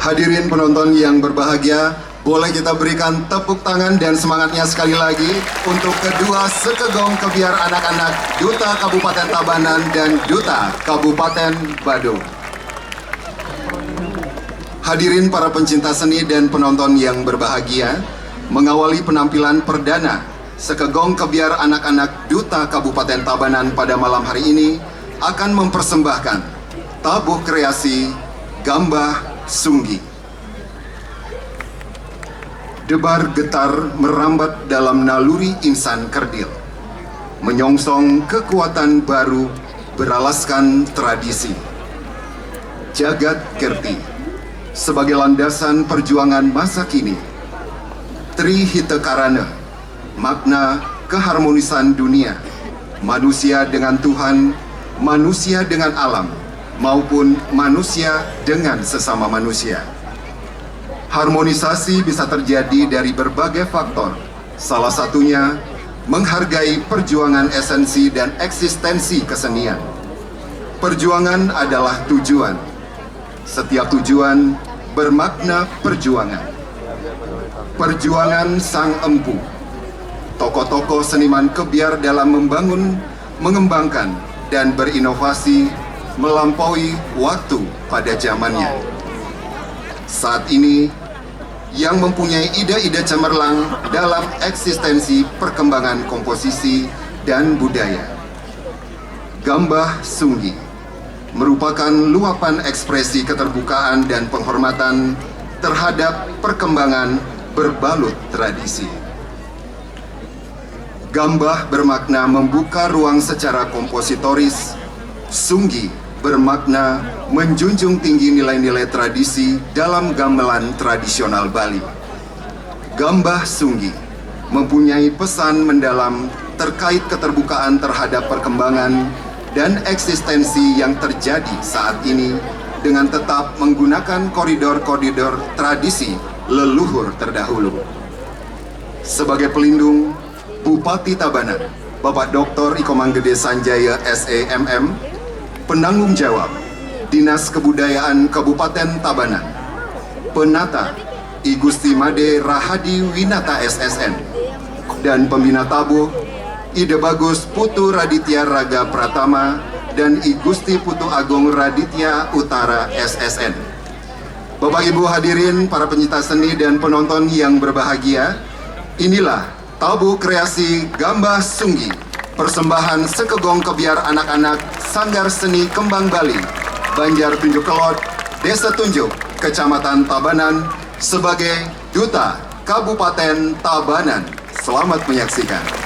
Hadirin penonton yang berbahagia, boleh kita berikan tepuk tangan dan semangatnya sekali lagi untuk kedua sekegong kebiar anak-anak Duta Kabupaten Tabanan dan Duta Kabupaten Badung. Hadirin para pencinta seni dan penonton yang berbahagia, mengawali penampilan perdana sekegong kebiar anak-anak Duta Kabupaten Tabanan pada malam hari ini akan mempersembahkan tabuh kreasi Gambah Sunggi. Debar getar merambat dalam naluri insan kerdil, menyongsong kekuatan baru beralaskan tradisi. Jagat Kirti sebagai landasan perjuangan masa kini. Tri Hita Karana, makna keharmonisan dunia, manusia dengan Tuhan, manusia dengan alam, maupun manusia dengan sesama manusia. Harmonisasi bisa terjadi dari berbagai faktor, salah satunya menghargai perjuangan esensi dan eksistensi kesenian. Perjuangan adalah tujuan. Setiap tujuan bermakna perjuangan. Perjuangan sang empu, tokoh-tokoh seniman kebiar dalam membangun, mengembangkan, dan berinovasi melampaui waktu pada zamannya. Saat ini, yang mempunyai ide-ide cemerlang dalam eksistensi perkembangan komposisi dan budaya. Gambah Sunggi merupakan luapan ekspresi keterbukaan dan penghormatan terhadap perkembangan berbalut tradisi. Gambah bermakna membuka ruang secara kompositoris. Sunggi bermakna menjunjung tinggi nilai-nilai tradisi dalam gamelan tradisional Bali. Gambah Sunggi mempunyai pesan mendalam terkait keterbukaan terhadap perkembangan dan eksistensi yang terjadi saat ini dengan tetap menggunakan koridor-koridor tradisi leluhur terdahulu. Sebagai pelindung, Bupati Tabanan, Bapak Dr. Iko Manggede Sanjaya SEMM, penanggung jawab Dinas Kebudayaan Kabupaten Tabanan, penata I Gusti Made Rahadi Winata SSN, dan pembina tabuh Ide Bagus Putu Raditya Raga Pratama dan I Gusti Putu Agung Raditya Utara SSN. Bapak Ibu hadirin, para pencinta seni dan penonton yang berbahagia, inilah tabuh kreasi Gambah Sunggi, persembahan sekegong kebiar anak-anak Sanggar Seni Kembang Bali, Banjar Tunjuk Kelot, Desa Tunjuk, Kecamatan Tabanan, sebagai Duta Kabupaten Tabanan. Selamat menyaksikan.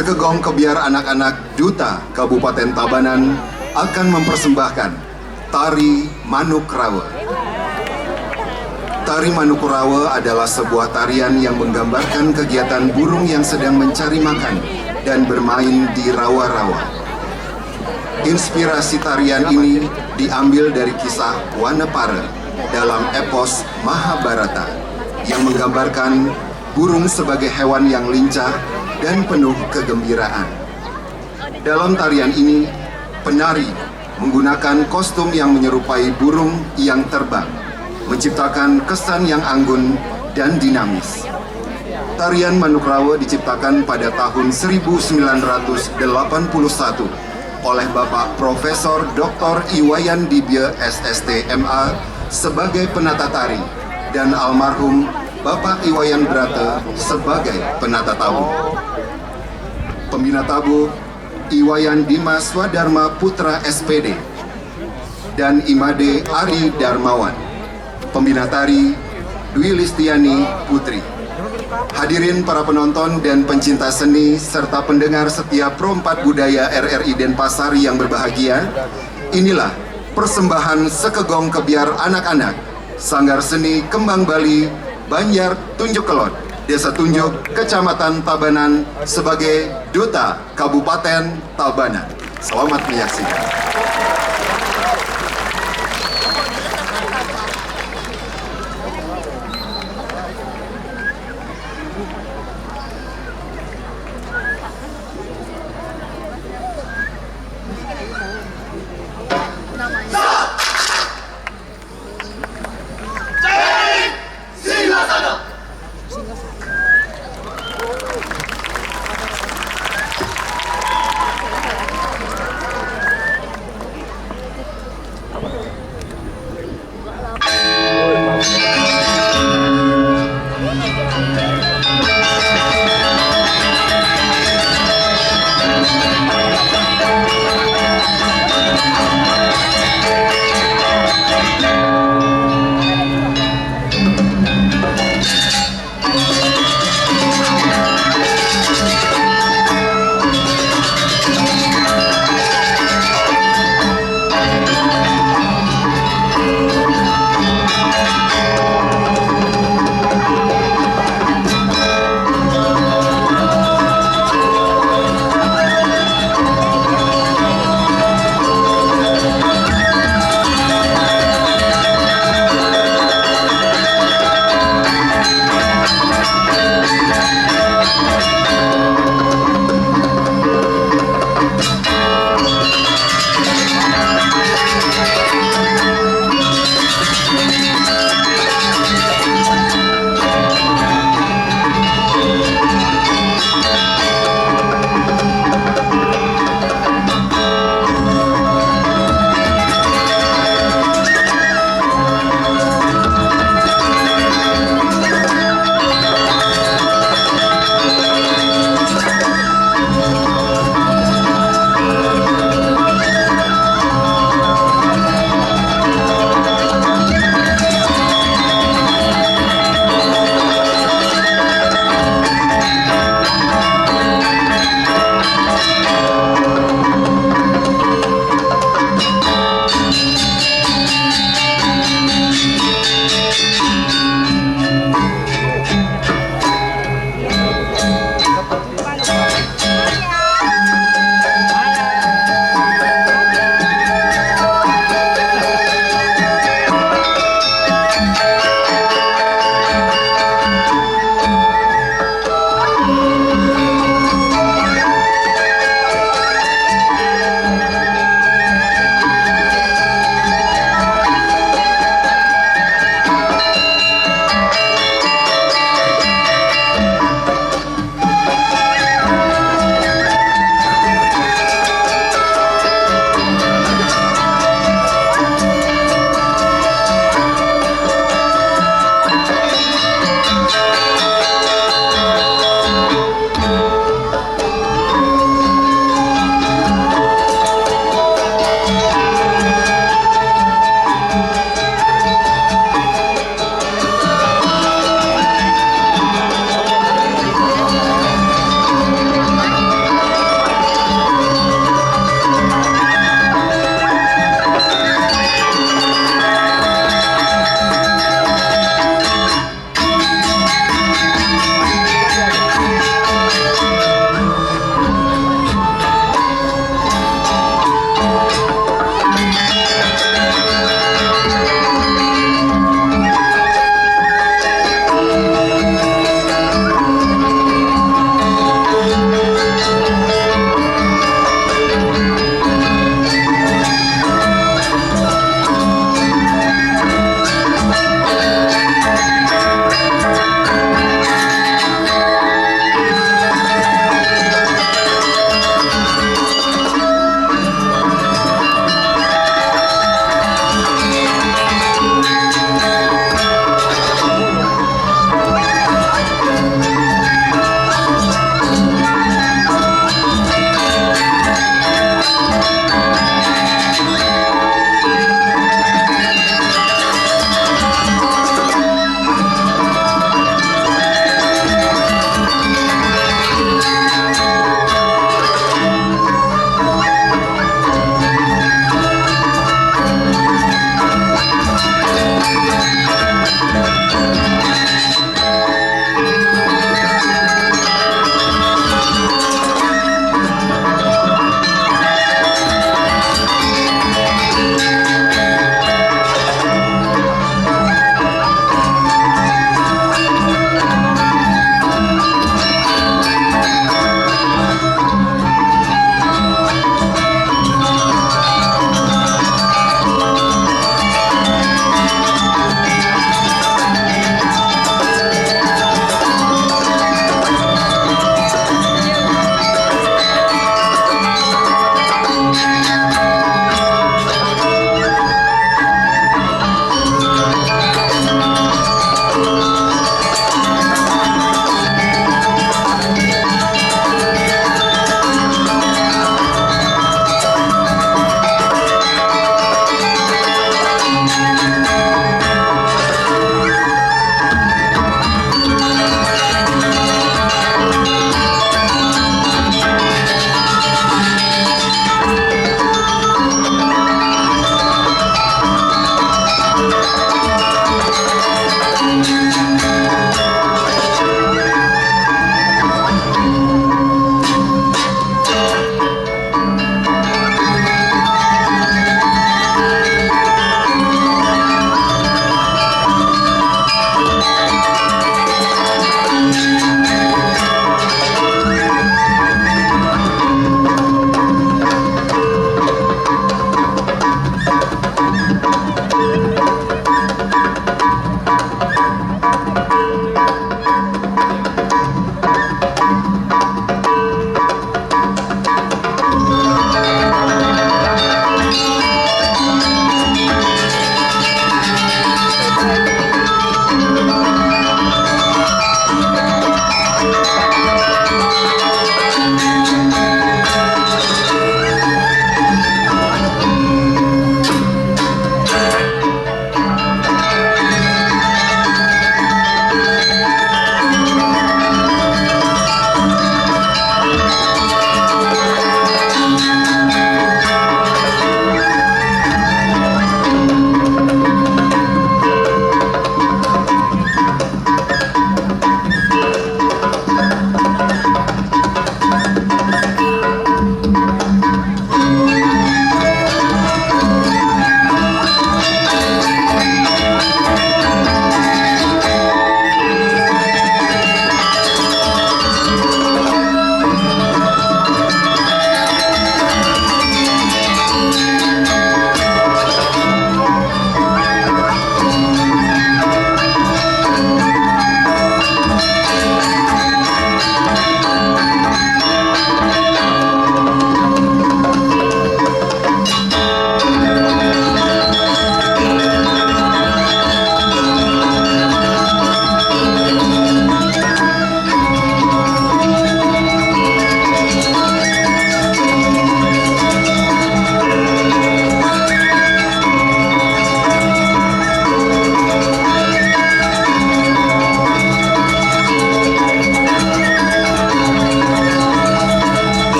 Sekegong Kebiar Anak-anak Duta Kabupaten Tabanan akan mempersembahkan Tari Manuk Rawa. Tari Manuk Rawa adalah sebuah tarian yang menggambarkan kegiatan burung yang sedang mencari makan dan bermain di rawa-rawa. Inspirasi tarian ini diambil dari kisah Wanapara dalam epos Mahabharata yang menggambarkan burung sebagai hewan yang lincah dan penuh kegembiraan. Dalam tarian ini, penari menggunakan kostum yang menyerupai burung yang terbang, menciptakan kesan yang anggun dan dinamis. Tarian Manuk Rawa diciptakan pada tahun 1981 oleh Bapak Profesor Dr. Iwayan Dibye SST MA sebagai penata tari dan almarhum Bapak Iwayan Brata sebagai penata tabu. Pembina tabu Iwayan Dimas Swadharma Putra SPD dan Imade Ari Darmawan. Pembina tari Dwi Listiani Putri. Hadirin para penonton dan pencinta seni serta pendengar setiap Pro 4 Budaya RRI Denpasar yang berbahagia, inilah persembahan Sekegong Kebiar Anak-anak Sanggar Seni Kembang Bali Banjar Tunjuk Kelot, Desa Tunjuk, Kecamatan Tabanan sebagai Duta Kabupaten Tabanan. Selamat menyaksikan.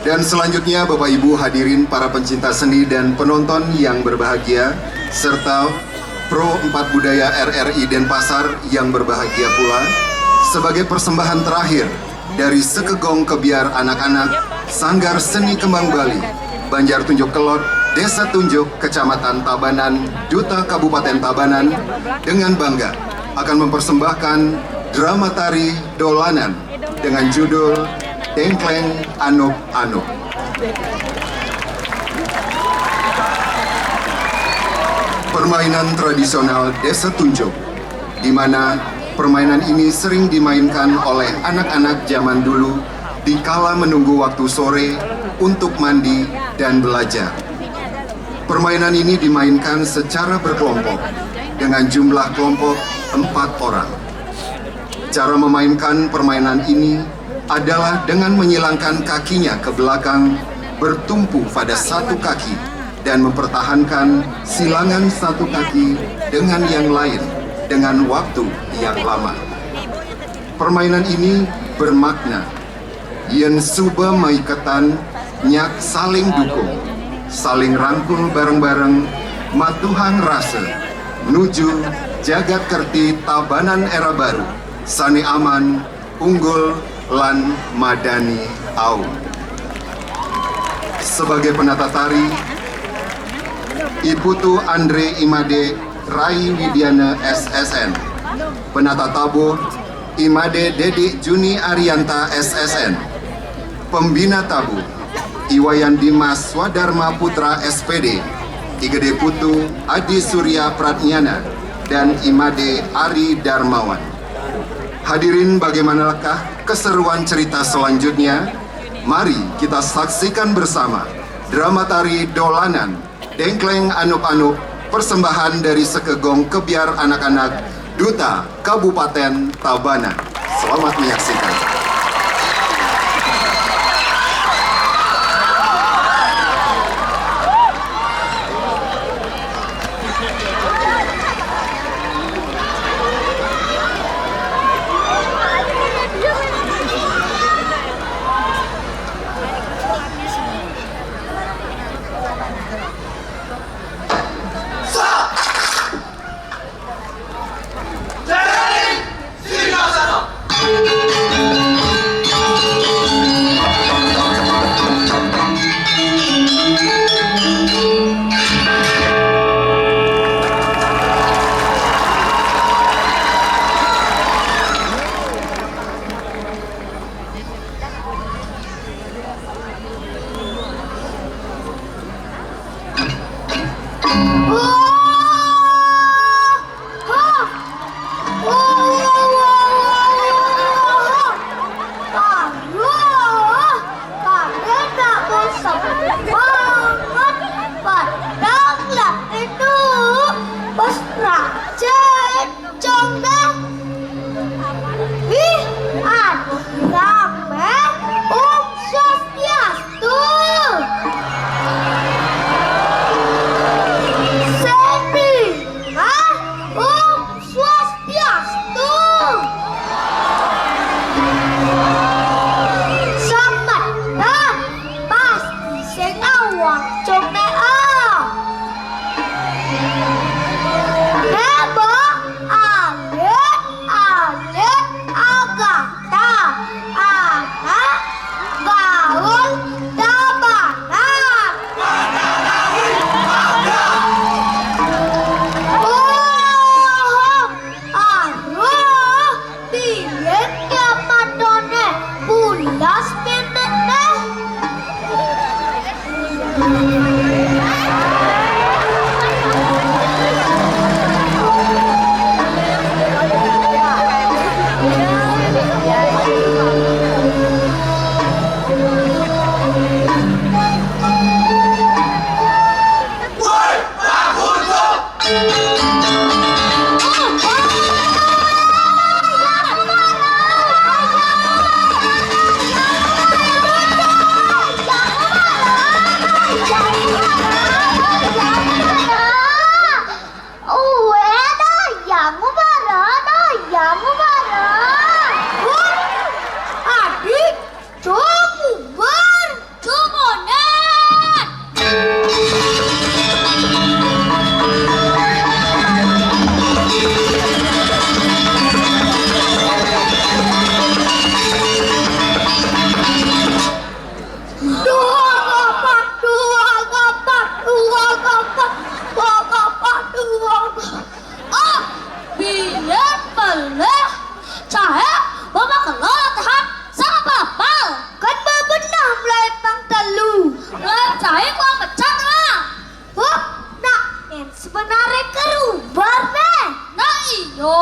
Dan selanjutnya Bapak Ibu hadirin para pencinta seni dan penonton yang berbahagia, serta Pro 4 Budaya RRI Denpasar yang berbahagia pula, sebagai persembahan terakhir dari Sekegong Kebiar Anak-anak Sanggar Seni Kembang Bali, Banjar Tunjuk Kelot, Desa Tunjuk, Kecamatan Tabanan, Duta Kabupaten Tabanan, dengan bangga akan mempersembahkan drama tari dolanan dengan judul Dengkleng Anup-Anup. Permainan tradisional Desa Tunjuk, di mana permainan ini sering dimainkan oleh anak-anak zaman dulu di kala menunggu waktu sore untuk mandi dan belajar. Permainan ini dimainkan secara berkelompok dengan jumlah kelompok 4 orang. Cara memainkan permainan ini adalah dengan menyilangkan kakinya ke belakang, bertumpu pada satu kaki, dan mempertahankan silangan satu kaki dengan yang lain dengan waktu yang lama. Permainan ini bermakna yen suba maiketan nyak saling dukung, saling rangkul bareng-bareng, matuhang rasa menuju jagat kerti Tabanan era baru, sani aman, unggul, lan madani au. Sebagai penata tari, Iputu Andre Imade Rai Widiana SSN. Penata tabuh, Imade Dedik Juni Arianta SSN. Pembina tabuh, Iwayan Dimas Swadharma Putra SPD, Igede Putu Adi Surya Pratnyana, dan Imade Ari Darmawan. Hadirin, bagaimanakah keseruan cerita selanjutnya? Mari kita saksikan bersama drama tari dolanan Dengkleng Anup-Anup, persembahan dari Sekegong Kebiar Anak-anak Duta Kabupaten Tabanan. Selamat menyaksikan. Adik, coba bubar, coba. sebenarnya kerubar deh. Nah iyo.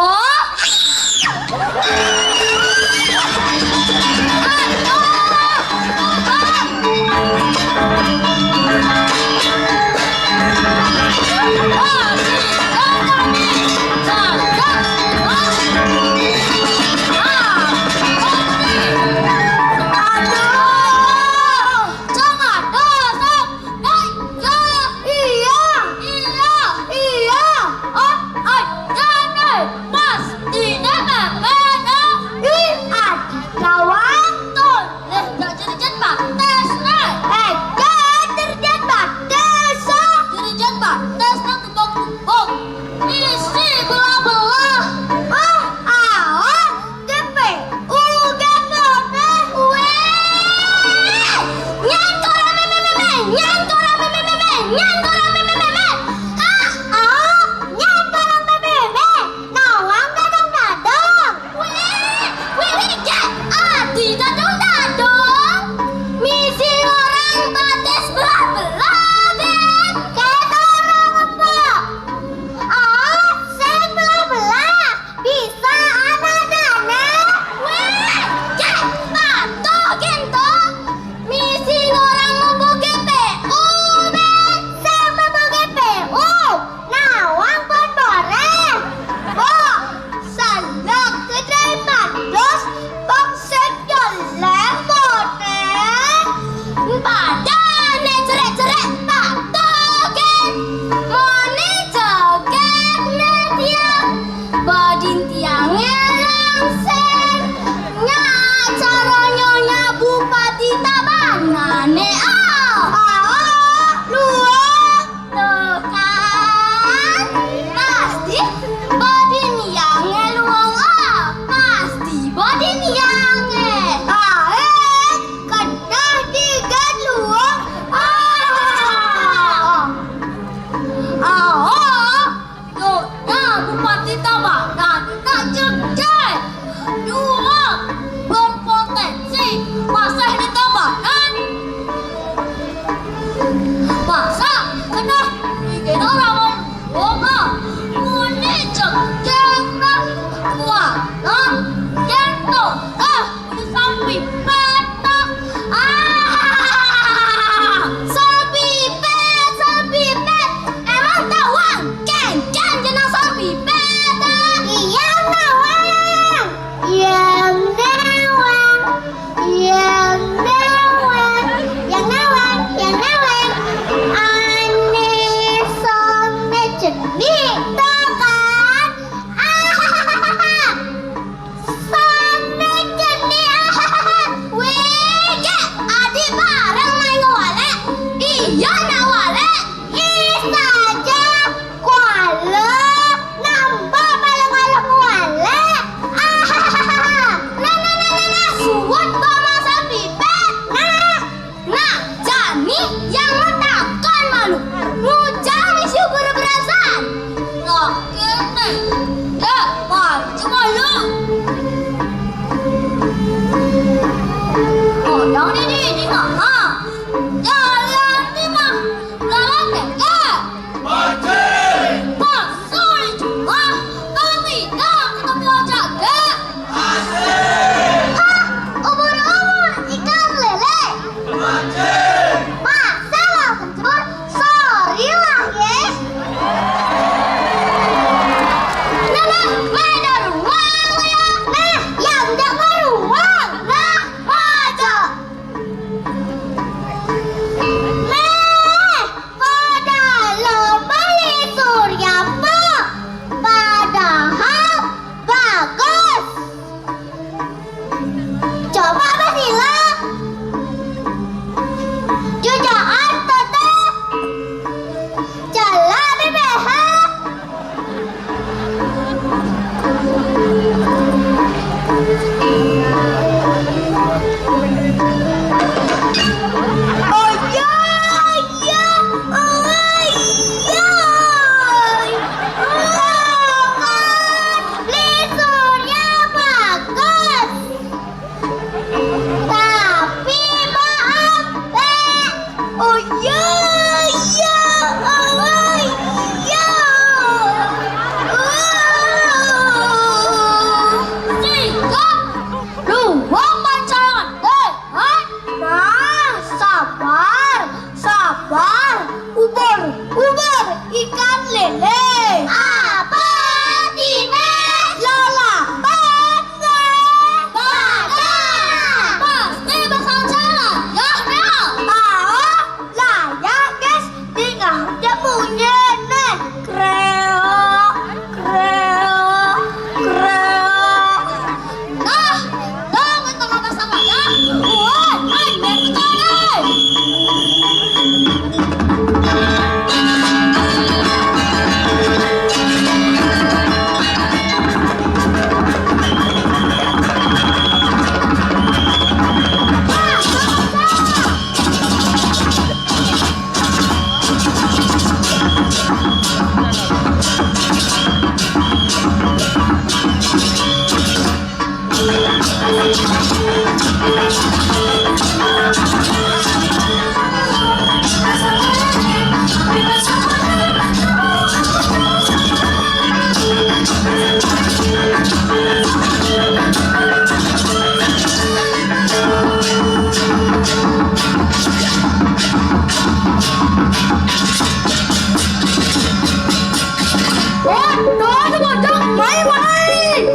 Đó nó bỏ trong máy mày.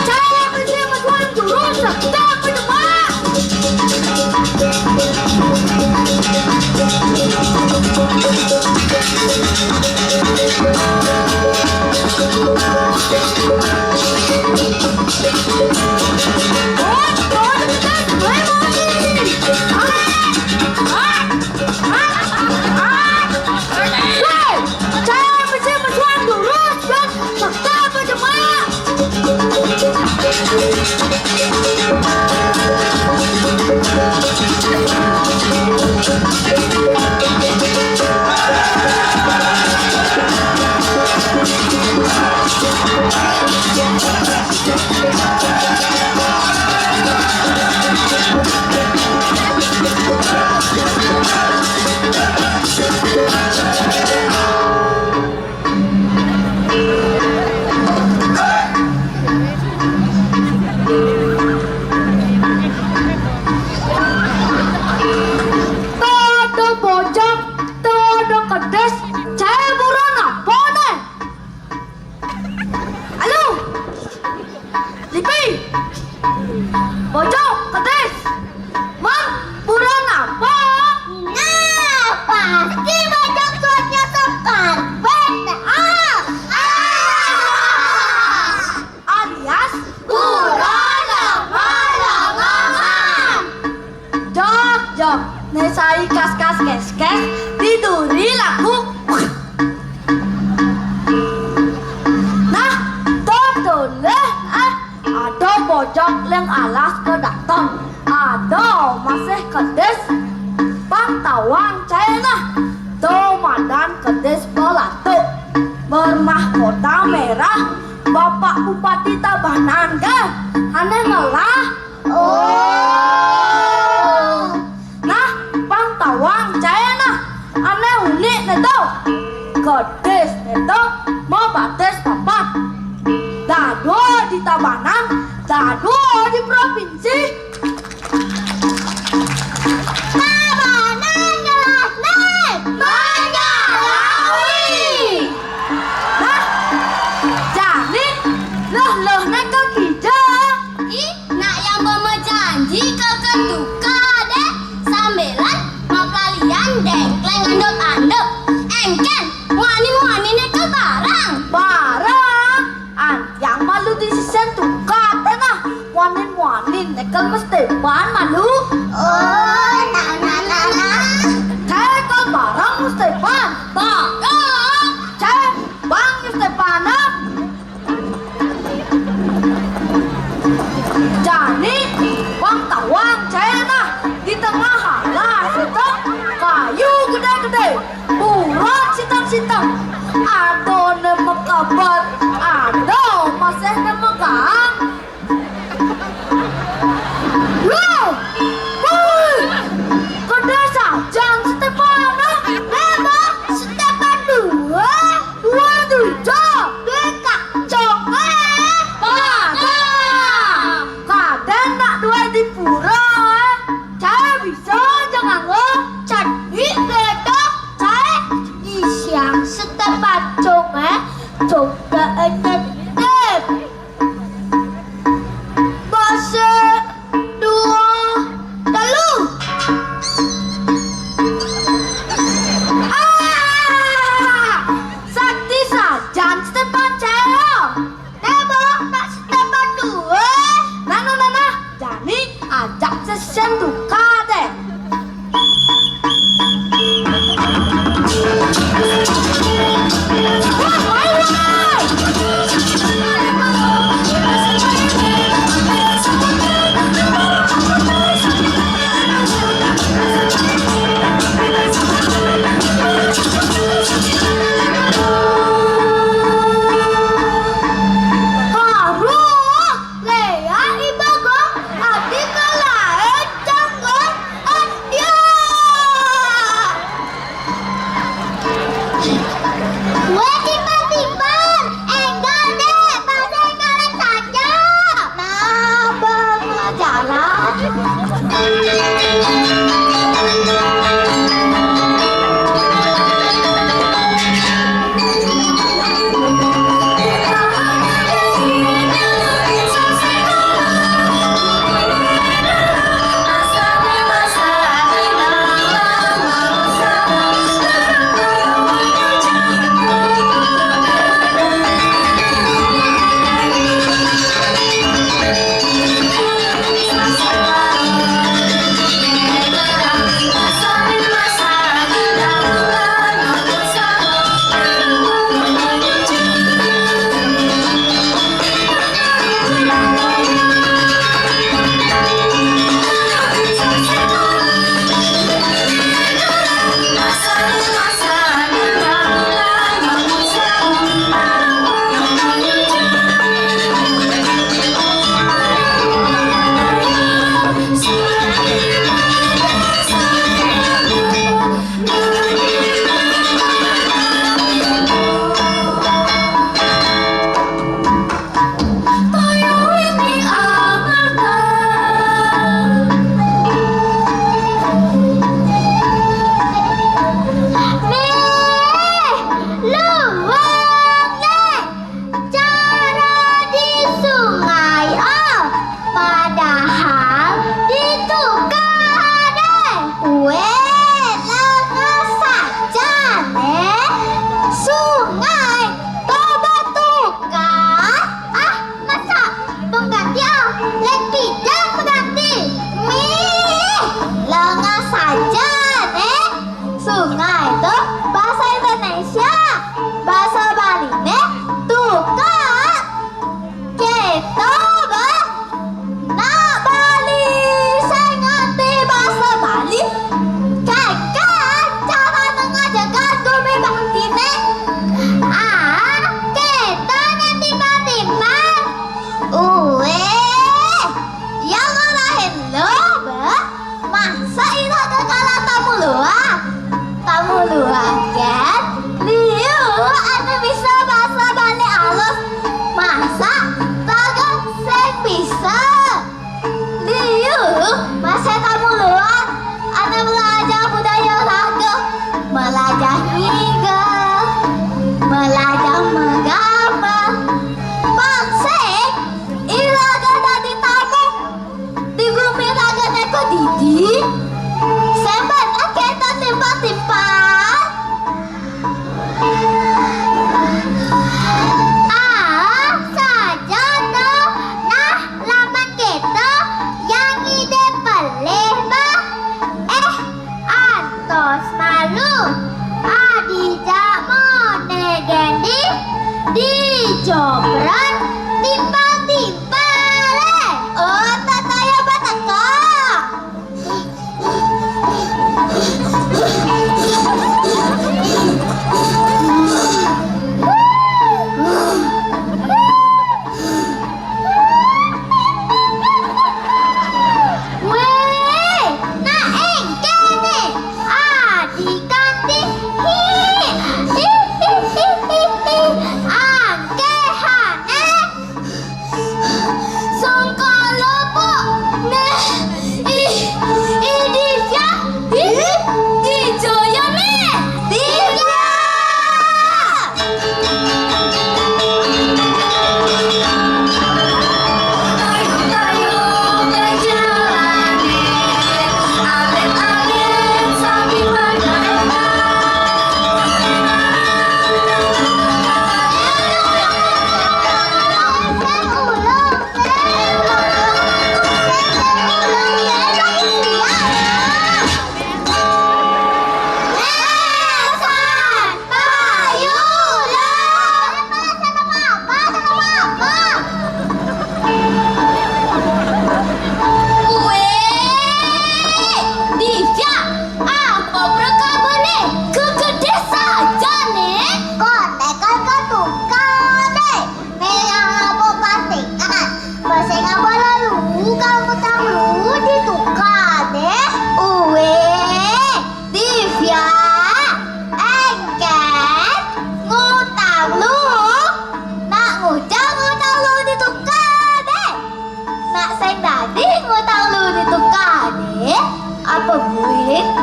Saya bersama Tuan Guru serta penemak. Nesai kas-kas kes-kes tiduri laku. Nah, toleh ada bojok yang alas ke datang, ada masih kedes pantauan China, Tomadan kedes belatuk bermahkota merah, Bapak Bupati Tabanan kan, aneh ngelah. Pantauan China aneh unik neto kedes neto mau bates papat dado di Tabanan dado di provinsi Tabanan jelas nih Banyalawi. Nah jadi loh nek ke kija ih nak yang mama janji ke ketuka deh sambelan dengkleng andep-andep engken muani nekel barang yang malu di sisen tukat nah muanin nekel mesti ban malu cekel barang mesti ban cek bang mesti panas jadi bang tawang China di tengah halas itu kayu gede-gede, buron sitam-sitam, ada nama kabar, ada masih nama gang. Loh, gede sajang Stepana, memang Stepan dua tujuh, kacong kaden nak dua di pura, saya bisa jangan lo. Yang setepat coba enget anu adijak monegendi di jobran timbal-timbal oh tataya bataka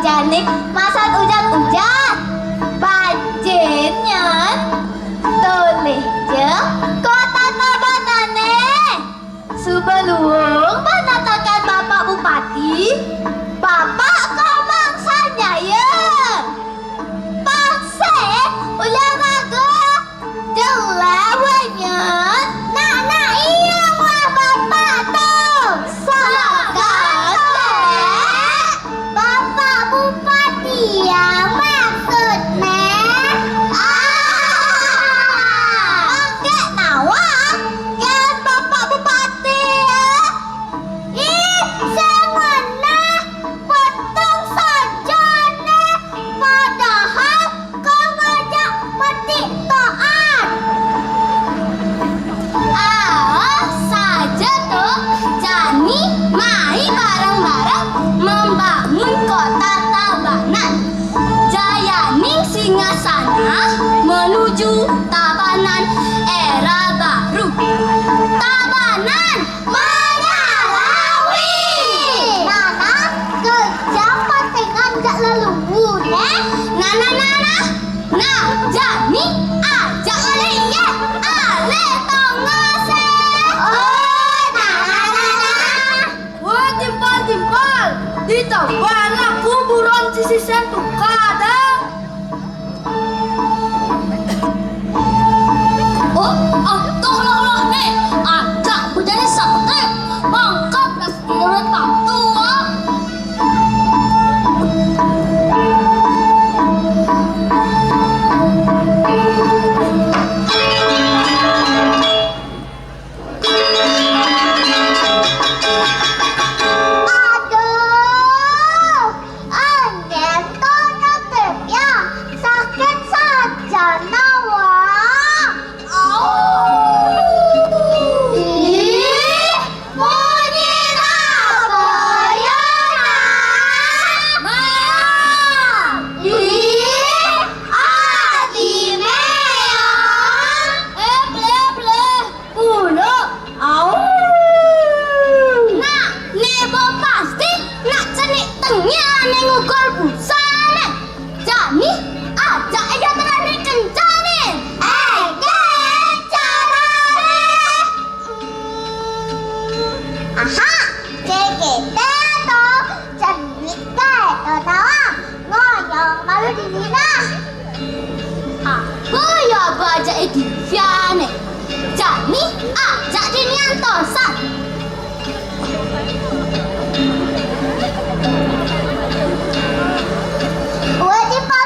Janik masak hujan-hujan banjirnya toleh je kota tabanane sebelum menatakan Bapak Bupati Bapak komangsanya ya pakse olahraga jelawanya nak iya wah Bapak tuh Bapak Bupati ya maksudnya oke nawang kan Bapak Bupati ya semana potong saja nih padahal kau ngajak petik toan saja tuh Jani mai bareng-bareng membangun kota Tabanan Jayaning Singasana menuju Tabanan era baru Tabanan menyalawi Nana kejam patengan gak leluhur Nana nah Jani ajak oleh iya ale tongase oh Nana wah timpal di Tabanan kuburan sisi sentuh kadang tolong nih ajak menjadi sate mangkap dan seluruh tua aduh aneh tuh ya sakit saja nawang Jani ajak aja terani kencanin aha cekete toh cantik kayak nawang ngoyong malu di Nina aku ya ajak Edivia nih Jani ajak Dinian Tosan wajib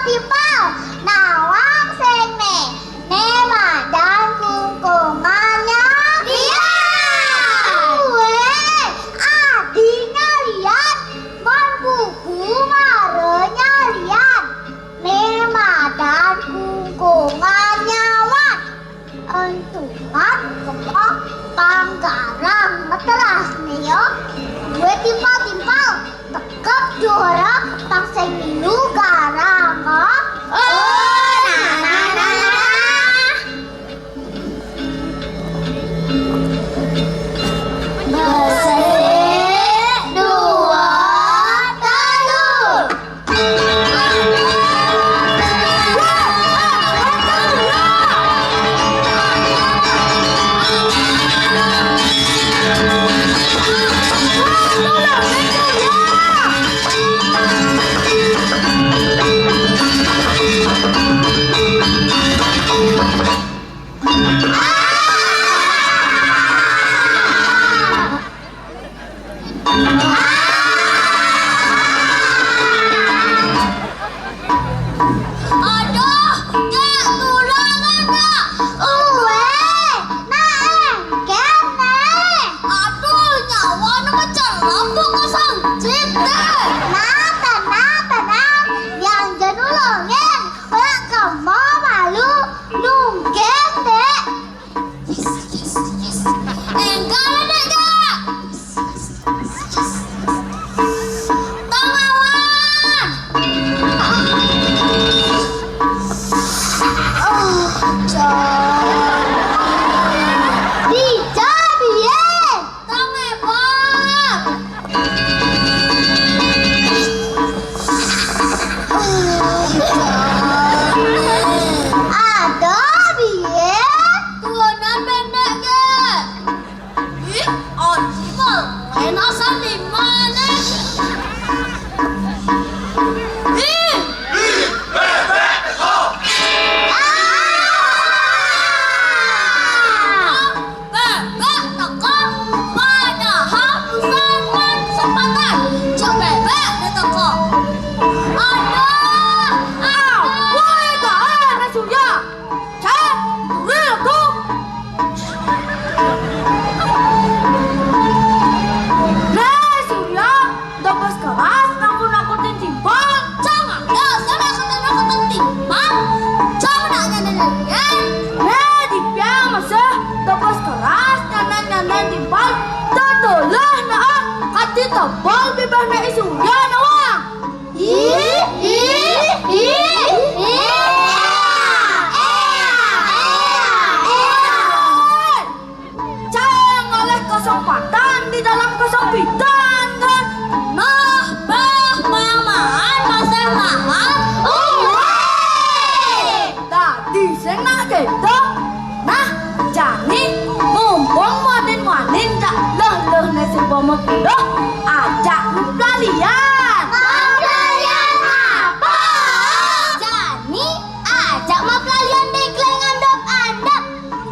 pang sa lugar ko? Oh, na. Basa, dua, talo. Aduh, Kak, tulangan Kak. Uwe, naengket nih. Aduh, nyawa macam lampu kosong deh. Tenang. Yang jenulungin, kamu malu nunggeng deh. Yes. Enggak ada Kak. Tangawan. Tebal bebas na isuya na wang. Jangan oleh kesempatan di dalam kesempitan kan. Nah, mamaan mahal. Tadi senang gitu. Nah, jadi mumpung manin tak leh na sebuah mekudoh. Ajak pelalian. Pelalian apa? Jani ajak mau pelalian dengkleng andop.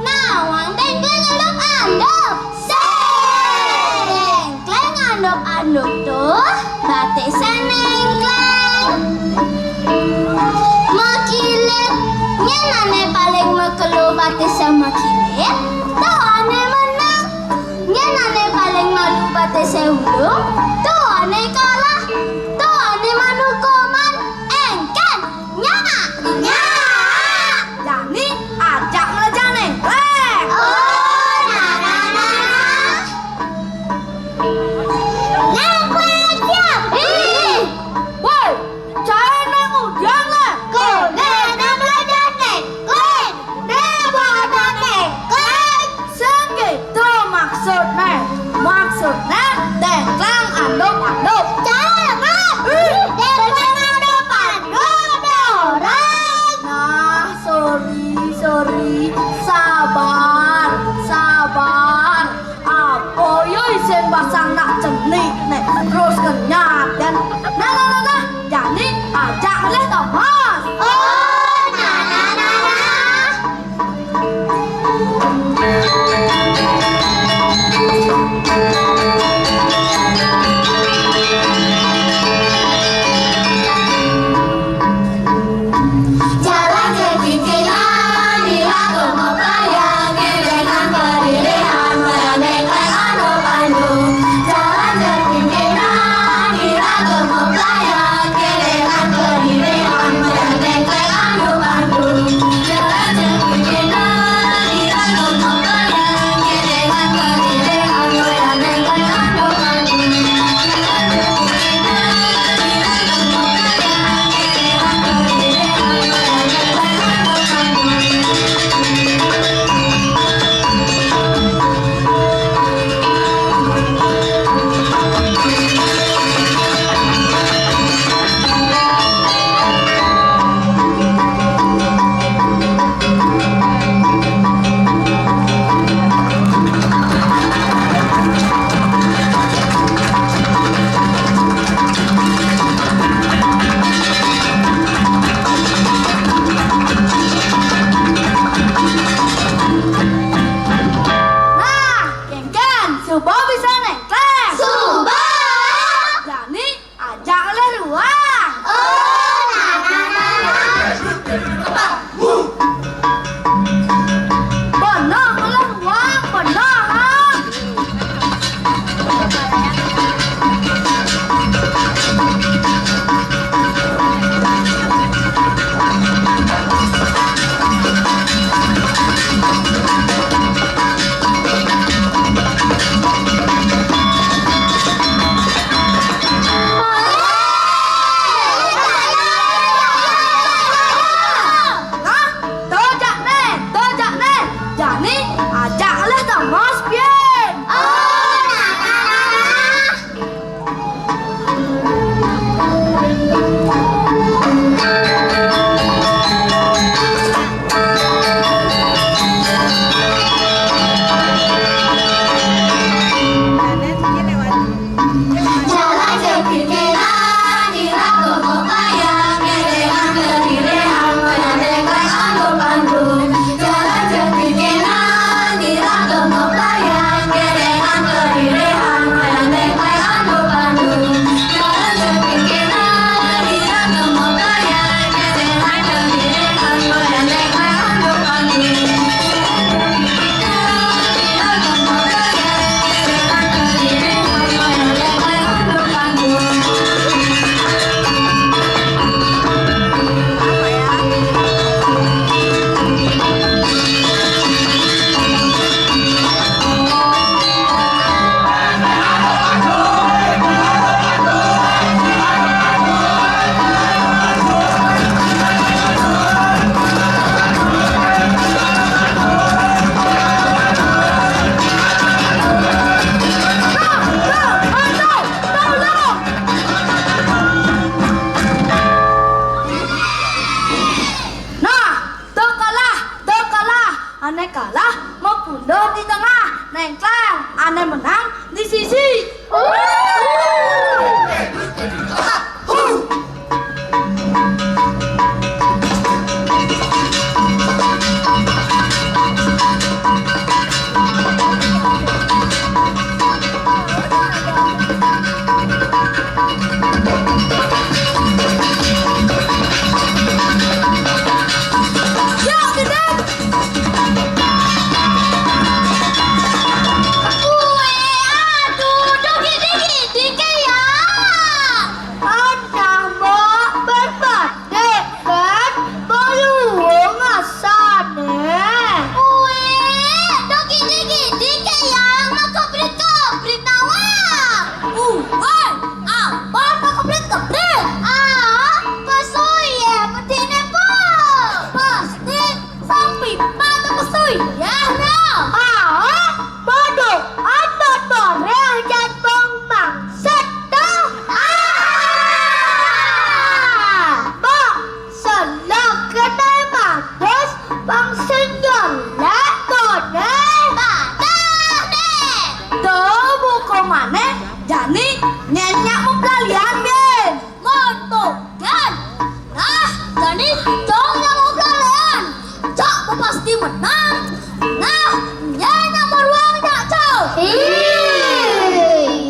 Nawang dengkleng andop. Dengkleng andop tuh batik senengkleng. Makilit nyenane paling mekelu batik sama kilit. Tuh ane menang. Nyenane paling malu batik seulung. Tuh ane kalah. Tuh ane manukoman. Engken nyak. Jani ajak ngelajar nengkleng. Oh, nah. Nengkleng siap. Woi, saya nang ujian lah. Kau nang belajar nengkleng. Buat nengkleng. Segitu maksudnya. Dengkleng andop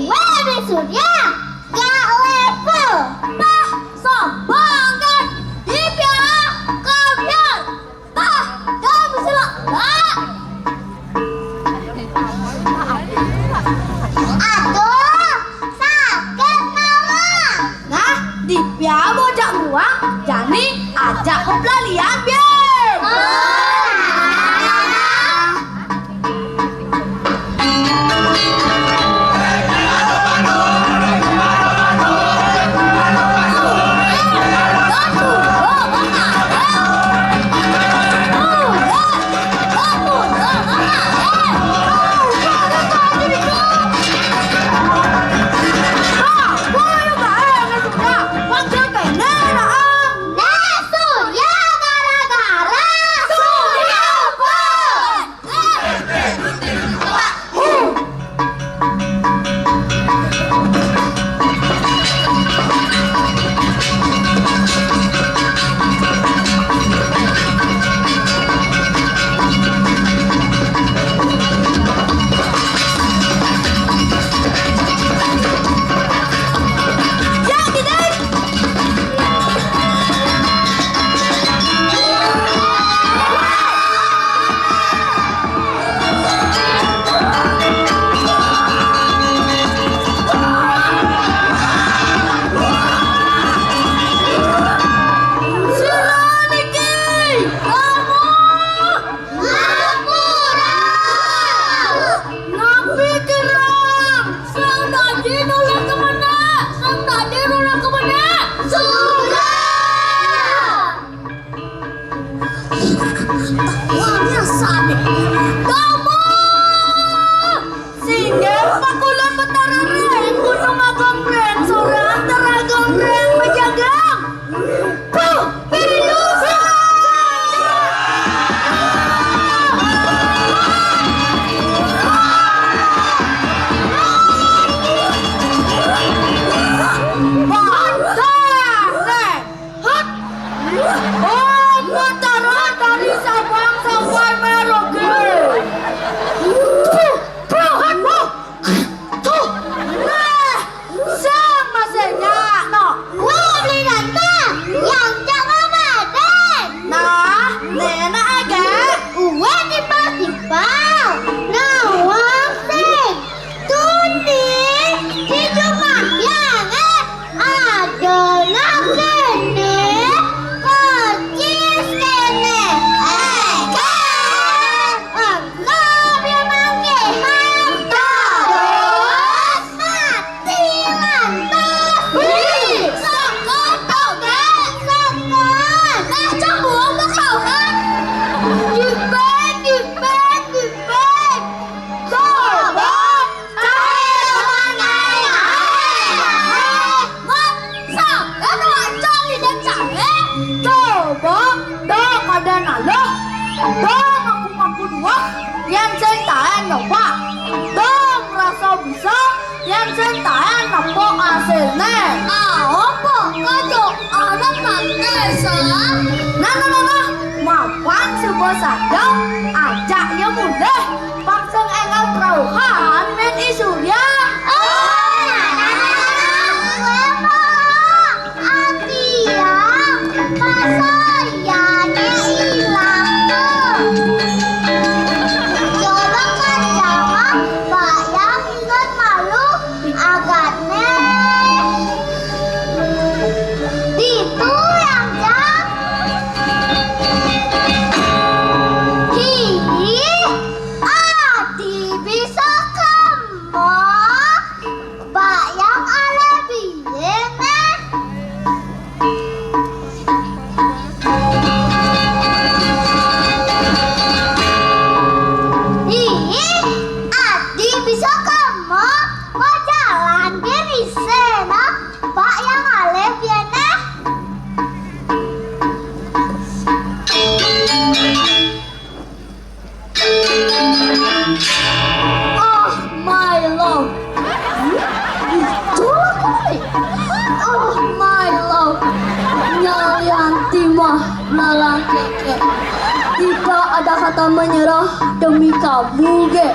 Wede Surya gak level. Bah, sombong kan? Dipia, kabiar. Bah, kamu silak. Aduh, sakit mama. Nah, Dipia bojak ruang, Jani ajak ke pelalian biar. Ajak ya mudah, pangseng engal terauhan men isurya. Tidak ada kata menyerah demi kamu, ge.